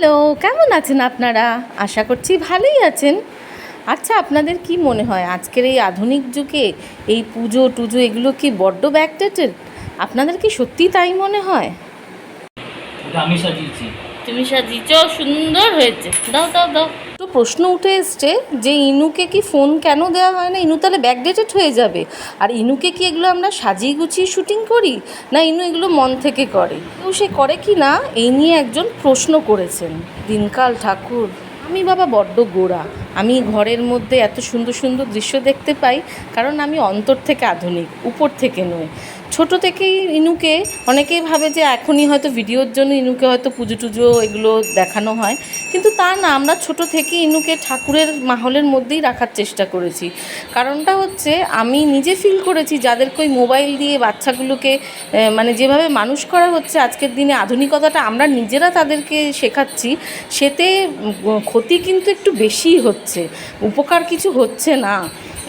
Hello, কেমন আছেন আপনারা? আশা করছি ভালোই আছেন। আচ্ছা, আপনাদের কি মনে হয় আজকের এই আধুনিক যুগে এই পুজো টুজো এগুলো কি বড্ড ব্যাকডেটেড? আপনাদের কি সত্যিই তাই মনে হয়? ওটা আমি সাজিয়েছি। তুমি সাজিয়েছ, সুন্দর হয়েছে। দাও দাও দাও। তো প্রশ্ন উঠে এসছে যে ইনুকে কি ফোন কেন দেওয়া হয় না? ইনু তাহলে ব্যাকডেটেড হয়ে যাবে। আর ইনুকে কি এগুলো আমরা সাজিয়ে গুছিয়ে শুটিং করি, না ইনু এগুলো মন থেকে করে? তো সে করে কি না এই নিয়ে একজন প্রশ্ন করেছেন। দিনকাল ঠাকুর, আমি বাবা বড্ড গোঁড়া। আমি ঘরের মধ্যে এত সুন্দর সুন্দর দৃশ্য দেখতে পাই কারণ আমি অন্তর থেকে আধুনিক, উপর থেকে নয়। ছোটো থেকেই ইনুকে অনেকেই ভাবে যে এখনই হয়তো ভিডিওর জন্য ইনুকে হয়তো পুজো টুজো এগুলো দেখানো হয়, কিন্তু তা না, আমরা ছোটো থেকেই ইনুকে ঠাকুরের মাহলের মধ্যেই রাখার চেষ্টা করেছি। কারণটা হচ্ছে আমি নিজে ফিল করেছি যাদেরকে ওই মোবাইল দিয়ে বাচ্চাগুলোকে মানে যেভাবে মানুষ করা হচ্ছে আজকের দিনে, আধুনিকতাটা আমরা নিজেরা তাদেরকে শেখাচ্ছি, সেতে ক্ষতি কিন্তু একটু বেশিই হচ্ছে, উপকার কিছু হচ্ছে না।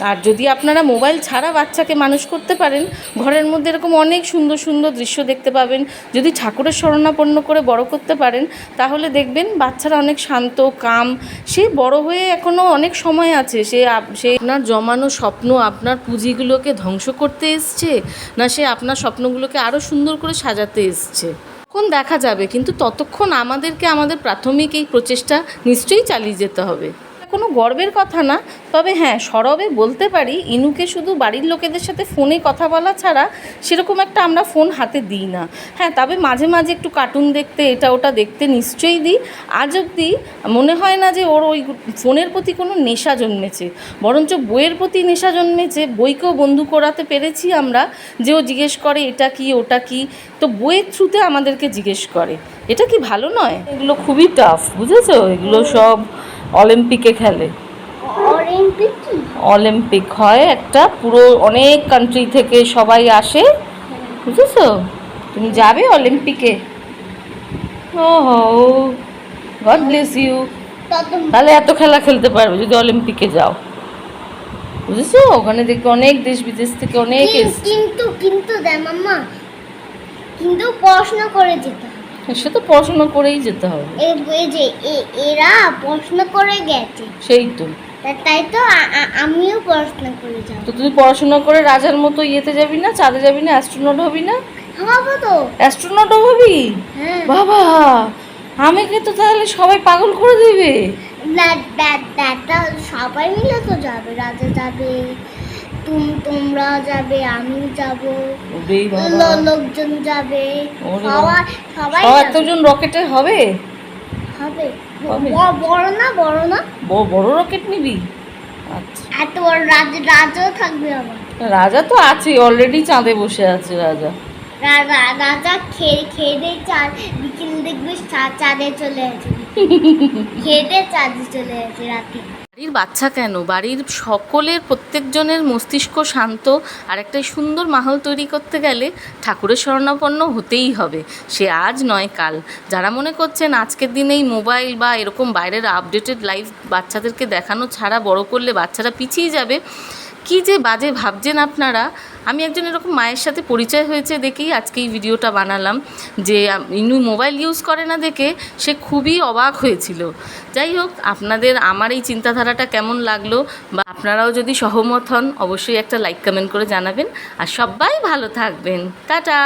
আর যদি আপনারা মোবাইল ছাড়া বাচ্চাকে মানুষ করতে পারেন, ঘরের মধ্যে এরকম অনেক সুন্দর সুন্দর দৃশ্য দেখতে পাবেন। যদি ঠাকুরের শরণাপন্ন করে বড় করতে পারেন, তাহলে দেখবেন বাচ্চারা অনেক শান্ত, কাম। সে বড় হয়ে এখনও অনেক সময় আছে, সে আপনার জমানো স্বপ্ন, আপনার পুঁজিগুলোকে ধ্বংস করতে এসছে, না সে আপনার স্বপ্নগুলোকে আরও সুন্দর করে সাজাতে এসছে, তখন দেখা যাবে। কিন্তু ততক্ষণ আমাদেরকে আমাদের প্রাথমিক এই প্রচেষ্টা নিশ্চয়ই চালিয়ে যেতে হবে। কোনো গর্বের কথা না, তবে হ্যাঁ, সরবে বলতে পারি ইনুকে শুধু বাড়ির লোকেদের সাথে ফোনে কথা বলা ছাড়া সেরকম একটা আমরা ফোন হাতে দিই না। হ্যাঁ, তবে মাঝে মাঝে একটু কার্টুন দেখতে, এটা ওটা দেখতে নিশ্চয়ই দিই। আজ অবধি মনে হয় না যে ওর ওই ফোনের প্রতি কোনো নেশা জন্মেছে, বরঞ্চ বইয়ের প্রতি নেশা জন্মেছে। বইকেও বন্ধু করাতে পেরেছি আমরা, যে ও জিজ্ঞেস করে এটা কি ওটা কি, তো বইয়ের থ্রুতে আমাদেরকে জিজ্ঞেস করে। এটা কি ভালো নয়? এগুলো খুবই টাফ, বুঝেছো? এগুলো সব অলিম্পিকে খেলে। অলিম্পিক হয় একটা, পুরো অনেক কান্ট্রি থেকে সবাই আসে, বুঝেছো? তুমি যাবে অলিম্পিকে? ও হো, গড ব্লেস ইউ। তাহলে এত খেলা খেলতে পারবে যদি অলিম্পিকে যাও, বুঝেছো? ওখানে দেখবে অনেক দেশ বিদেশ থেকে অনেক কিন্তু কিন্তু মাম্মা, কিন্তু পড়াশোনা করে যেতে হবে। সে তো পড়াশোনা করেই যেতে হবে। এই যে এরা পড়াশোনা করে গেছে, সেই তো। তাই তো আমিও পড়াশোনা করে যাব। তো তুই পড়াশোনা করে রাজার মতো ইয়েতে যাবি না, চাঁদে যাবি না, অ্যাস্ট্রোনট হবি না? হবো তো। অ্যাস্ট্রোনট হবি? হ্যাঁ বাবা, আমাকে তো তাহলে সবাই পাগল করে দেবে। সবাই মিলে তো যাবে, রাজা যাবে, তোমরা যাবে, আমি যাব, লোকজন যাবে, সবাই এতজন রকেটে হবে? হবে। বড় না বড় রকেট নিবি? আচ্ছা, এত বড় রাজাও থাকবে আবার। রাজা তো আছে, অলরেডি চাঁদে বসে আছে রাজা। রাজা খেয়ে দিয়ে বিকেল দেখবে চাঁদে চলে আছে, খেয়ে চাঁদে চলে আছে রাতে। বাড়ির বাচ্চা কেন, বাড়ির সকলের প্রত্যেকজনের মস্তিষ্ক শান্ত আর একটা সুন্দর মাহল তৈরি করতে গেলে ঠাকুরের শরণাপন্ন হতেই হবে, সে আজ নয় কাল। যারা মনে করছেন আজকের দিনে এই মোবাইল বা এরকম বাইরের আপডেটেড লাইফ বাচ্চাদেরকে দেখানো ছাড়া বড় করলে বাচ্চারা পিছিয়ে যাবে, কি যে বাজে ভাবছেন আপনারা। আমি একজন এরকম মায়ের সাথে পরিচয় হয়েছে দেখেই আজকে এই ভিডিওটা বানালাম, যে ইনু মোবাইল ইউজ করে না দেখে সে খুবই অবাক হয়েছিল। যাই হোক, আপনাদের আমার এই চিন্তাধারাটা কেমন লাগলো, বা আপনারাও যদি সহমত হন অবশ্যই একটা লাইক কমেন্ট করে জানাবেন। আর সবাই ভালো থাকবেন। টাটা।